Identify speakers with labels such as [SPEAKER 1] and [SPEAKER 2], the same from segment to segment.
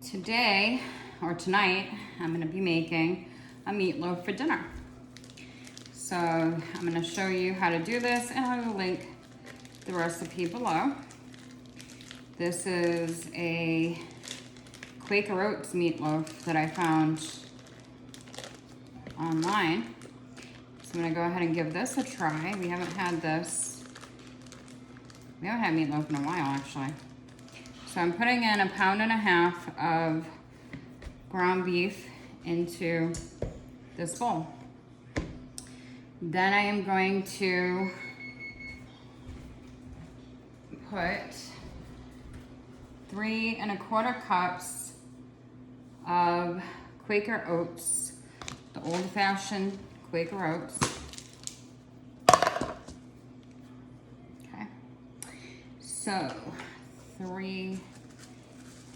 [SPEAKER 1] Today, or tonight, I'm gonna be making a meatloaf for dinner. So I'm gonna show you how to do this, and I will link the recipe below. This is a Quaker Oats meatloaf that I found online. So I'm gonna go ahead and give this a try. We haven't had this. We haven't had meatloaf in a while, actually. So I'm putting in 1.5 pounds of ground beef into this bowl. Then I am going to put 3 1/4 cups of Quaker Oats, the old-fashioned Quaker Oats. Okay, so 3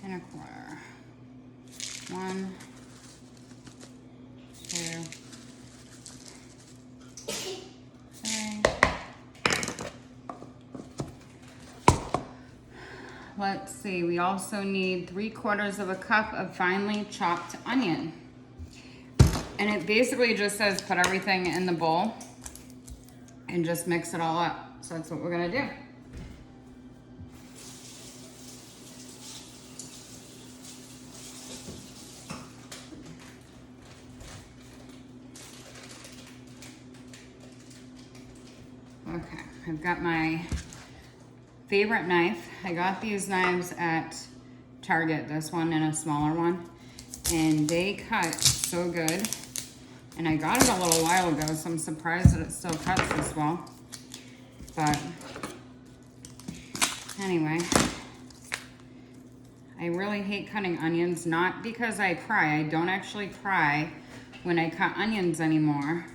[SPEAKER 1] 1/4. 1, 2, 3. Let's see, we also need 3/4 cup of finely chopped onion. And it basically just says put everything in the bowl and just mix it all up. So that's what we're gonna do. Okay, I've got my favorite knife. I got these knives at Target, this one and a smaller one, and they cut so good. And I got it a little while ago, so I'm surprised that it still cuts this well. But anyway, I really hate cutting onions, not because I cry. I don't actually cry when I cut onions anymore.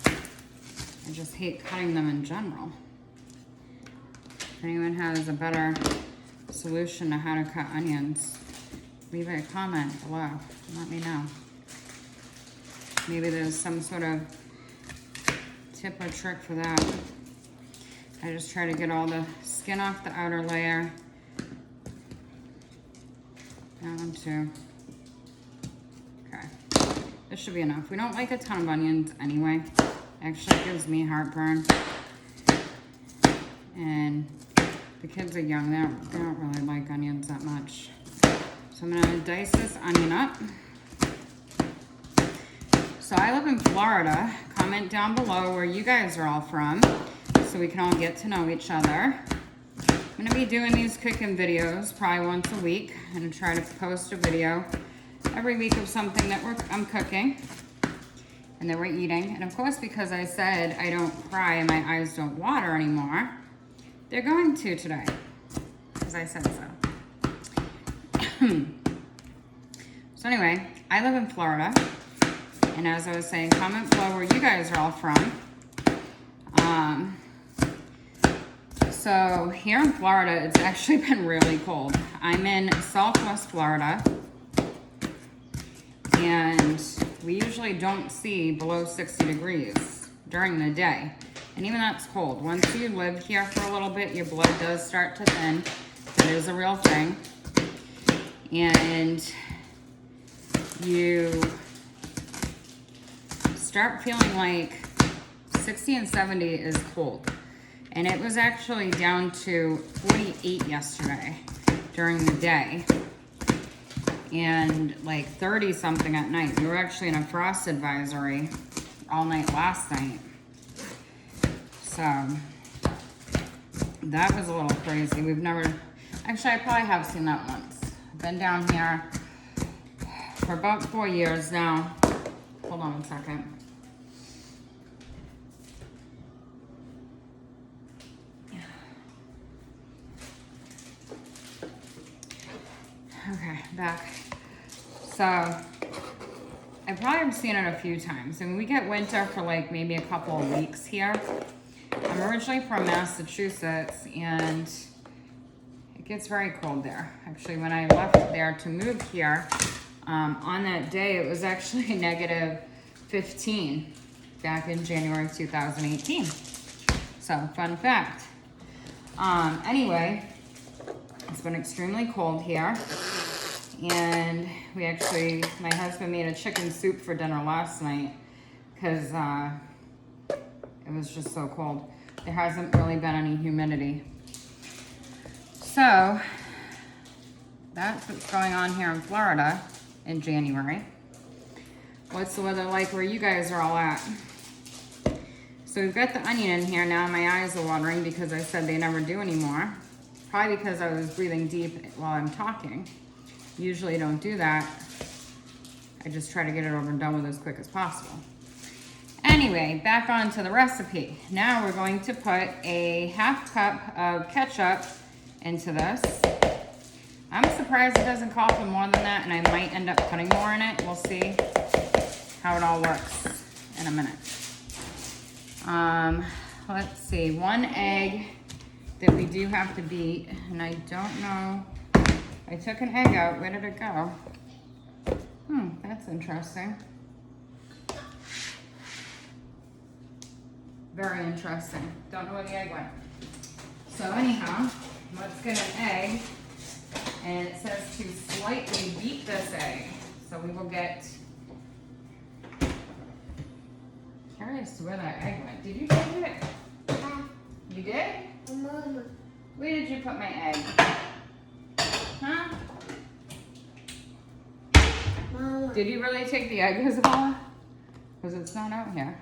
[SPEAKER 1] I just hate cutting them in general. If anyone has a better solution to how to cut onions, leave a comment below and let me know. Maybe there's some sort of tip or trick for that. I just try to get all the skin off the outer layer. That one too. Okay, this should be enough. We don't like a ton of onions anyway. Actually, it gives me heartburn. And the kids are young, they don't really like onions that much. So I'm gonna dice this onion up. So I live in Florida. Comment down below where you guys are all from so we can all get to know each other. I'm gonna be doing these cooking videos probably once a week. I'm gonna try to post a video every week of something that I'm cooking and that we're eating. And of course, because I said I don't cry and my eyes don't water anymore, they're going to today, because I said so. So anyway, I live in Florida. And as I was saying, comment below where you guys are all from. So here in Florida, it's actually been really cold. I'm in Southwest Florida, and we usually don't see below 60 degrees during the day. And even that's cold. Once you live here for a little bit, your blood does start to thin. That is a real thing. And you start feeling like 60 and 70 is cold. And it was actually down to 48 yesterday during the day. And like 30 something at night. We were actually in a frost advisory all night last night. So that was a little crazy. We've never, actually I probably have seen that once. I've been down here for about 4 years now. Hold on a second. Okay, back. So I probably have seen it a few times. And we get winter for like maybe a couple of weeks here. I'm originally from Massachusetts, and it gets very cold there. Actually, when I left there to move here, on that day, it was actually -15 back in January 2018. So, fun fact. Anyway, It's been extremely cold here. And my husband made a chicken soup for dinner last night because it was just so cold. There hasn't really been any humidity. So that's what's going on here in Florida in January. What's the weather like where you guys are all at? So we've got the onion in here now. My eyes are watering because I said they never do anymore. Probably because I was breathing deep while I'm talking. Usually don't do that. I just try to get it over and done with as quick as possible. Anyway, back on to the recipe. Now we're going to put a 1/2 cup of ketchup into this. I'm surprised it doesn't call for more than that, and I might end up putting more in it. We'll see how it all works in a minute. Let's see, 1 egg that we do have to beat, and I don't know, I took an egg out, where did it go? That's interesting. Very interesting, don't know where the egg went. So anyhow, let's get an egg, and it says to slightly beat this egg. So we will get, curious to where that egg went. Did you change it? You did?
[SPEAKER 2] Mama.
[SPEAKER 1] Where did you put my egg? Huh?
[SPEAKER 2] Mama.
[SPEAKER 1] Did you really take the egg, Isabella? Because it's not out here.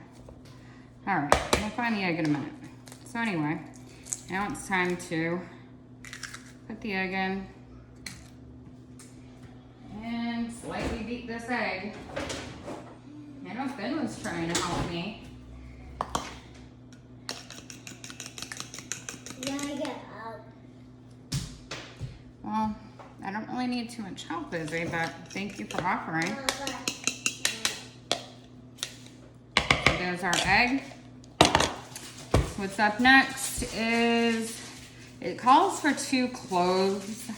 [SPEAKER 1] All right, we'll find the egg in a minute. So anyway, now it's time to put the egg in and slightly beat this egg. I know Ben was trying to help me. Well, I don't really need too much help, Izzy, but thank you for offering. So there's our egg. What's up next is, it calls for 2 cloves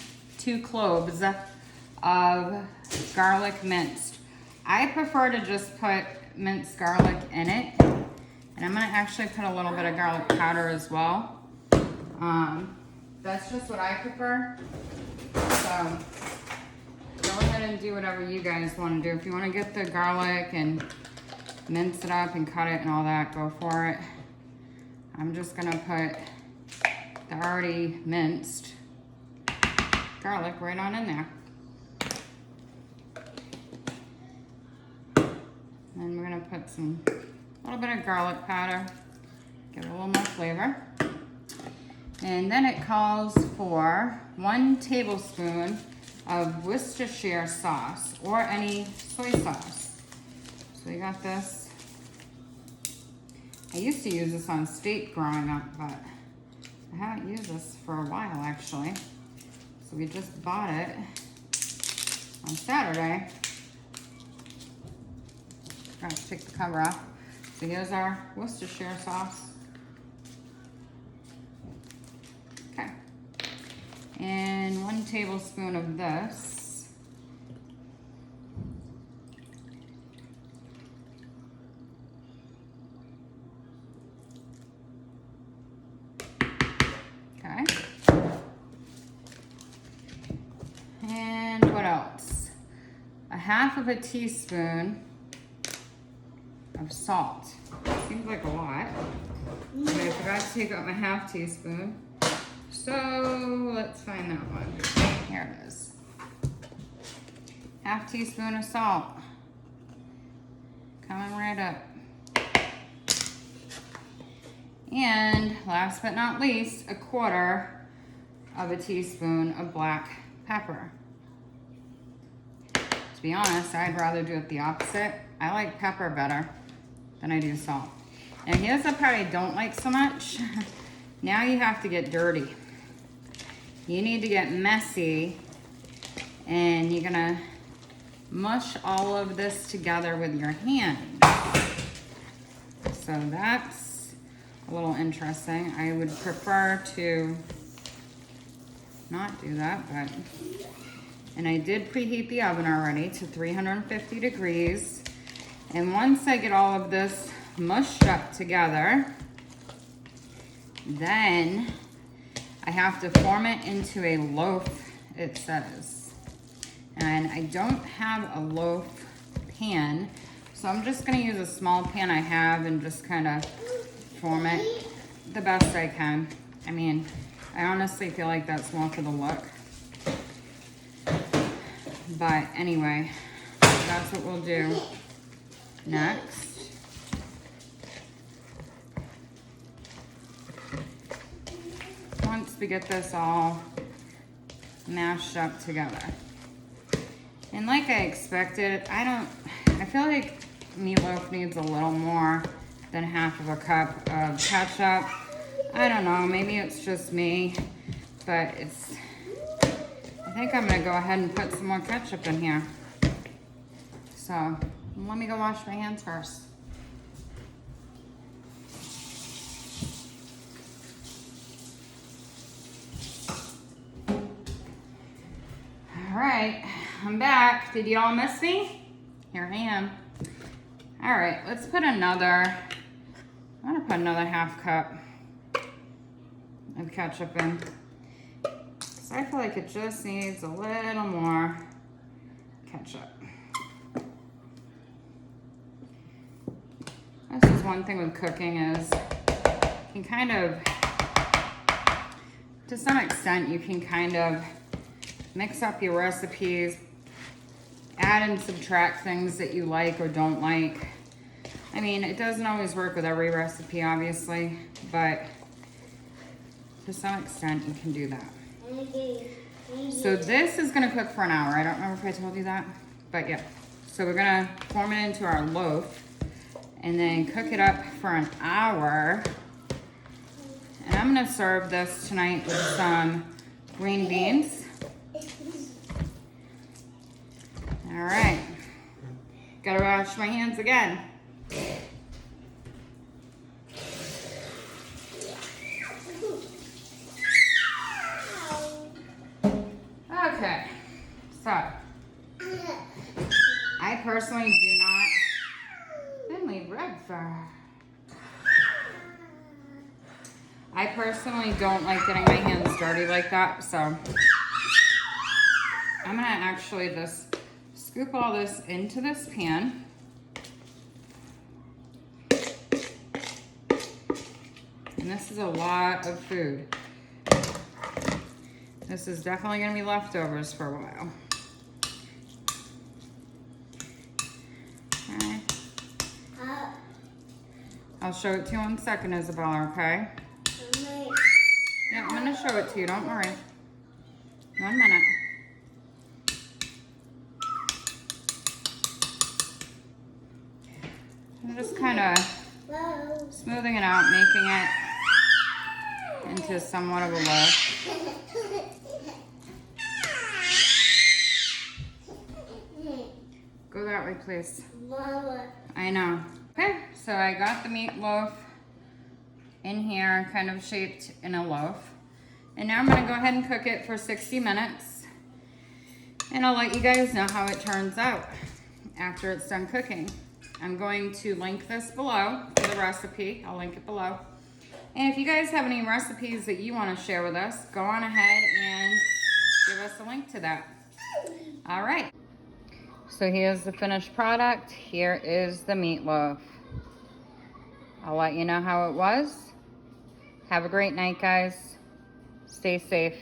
[SPEAKER 1] of garlic minced. I prefer to just put minced garlic in it. And I'm gonna actually put a little bit of garlic powder as well. That's just what I prefer. So go ahead and do whatever you guys want to do. If you want to get the garlic and mince it up and cut it and all that, go for it. I'm just gonna put the already minced garlic right on in there. And we're gonna put a little bit of garlic powder, give it a little more flavor. And then it calls for 1 tablespoon of Worcestershire sauce or any soy sauce. So we got this. I used to use this on steak growing up, but I haven't used this for a while actually. So we just bought it on Saturday. Forgot to take the cover off. So here's our Worcestershire sauce. Okay. And 1 tablespoon of this. Okay. And what else? 1/2 teaspoon of salt. Seems like a lot. But I forgot to take out my 1/2 teaspoon. So let's find that one. Here it is. 1/2 teaspoon of salt. Coming right up. And last but not least, 1/4 teaspoon of black pepper. To be honest, I'd rather do it the opposite. I like pepper better than I do salt. And here's the part I don't like so much. Now you have to get dirty. You need to get messy, and you're gonna mush all of this together with your hands. So that's a little interesting. I would prefer to not do that, but, and I did preheat the oven already to 350 degrees. And once I get all of this mushed up together, then I have to form it into a loaf, it says. And I don't have a loaf pan, so I'm just gonna use a small pan I have and just kind of form it the best I can. I mean, I honestly feel like that's more for the look. But anyway, that's what we'll do next. Once we get this all mashed up together. And like I expected, I feel like meatloaf needs a little more than half of a cup of ketchup. I don't know, maybe it's just me, but I think I'm gonna go ahead and put some more ketchup in here. So, let me go wash my hands first. All right, I'm back. Did you all miss me? Here I am. All right, let's put another, I'm gonna put another half cup of ketchup in. So I feel like it just needs a little more ketchup. This is one thing with cooking is you can kind of, to some extent, you can kind of mix up your recipes, add and subtract things that you like or don't like. I mean, it doesn't always work with every recipe, obviously, but to some extent, you can do that. So this is gonna cook for an hour. I don't remember if I told you that, but yeah. So we're gonna form it into our loaf and then cook it up for an hour. And I'm gonna serve this tonight with some green beans. All right, gotta wash my hands again. Okay, so I personally do not, Finley Redford. I personally don't like getting my hands dirty like that, so I'm gonna actually just scoop all this into this pan. And this is a lot of food. This is definitely gonna be leftovers for a while. Okay. I'll show it to you in a second, Isabella, okay? Yeah, I'm gonna show it to you, don't worry. 1 minute. I'm just kind of smoothing it out, making it into somewhat of a loaf. Go that way, please. I know. Okay, so I got the meatloaf in here, kind of shaped in a loaf. And now I'm gonna go ahead and cook it for 60 minutes. And I'll let you guys know how it turns out after it's done cooking. I'm going to link this below for the recipe. I'll link it below. And if you guys have any recipes that you want to share with us, go on ahead and give us a link to that. All right. So here's the finished product. Here is the meatloaf. I'll let you know how it was. Have a great night, guys. Stay safe.